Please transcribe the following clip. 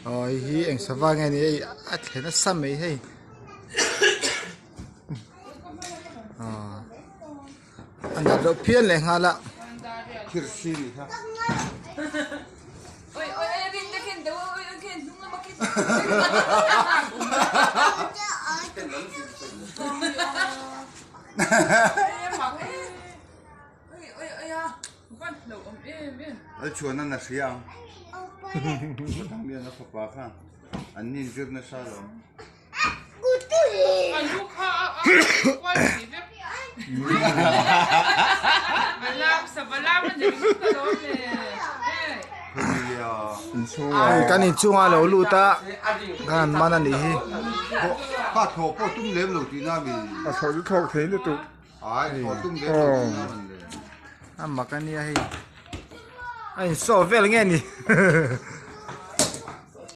Rồi hi anh sẽ vang nghe này à thế nó xăm mấy hay anh đã độ phiền lên hà lạ Kirsi ha. Oi, oi, oi, rin na kin, daw, oi, oi, kin, nung namakit. Oi, oi, oi, à, con đầu ông em. Ở chùa nó là siang. Thằng điên nó phật bà khang. Anh nhìn trước nó sao rồi? Anh lúc ha, quan gì đấy. Balam, nó jadi suka loh nè. cái này chung à lâu lụt ta cái mà nó đi Phát thổ po tung lem đầu tiên là vì. À thôi chứ thôi thế nữa tụ. Ai thổ tung lem đầu tiên là mình. à mà cái này hay anh so về là nghe nè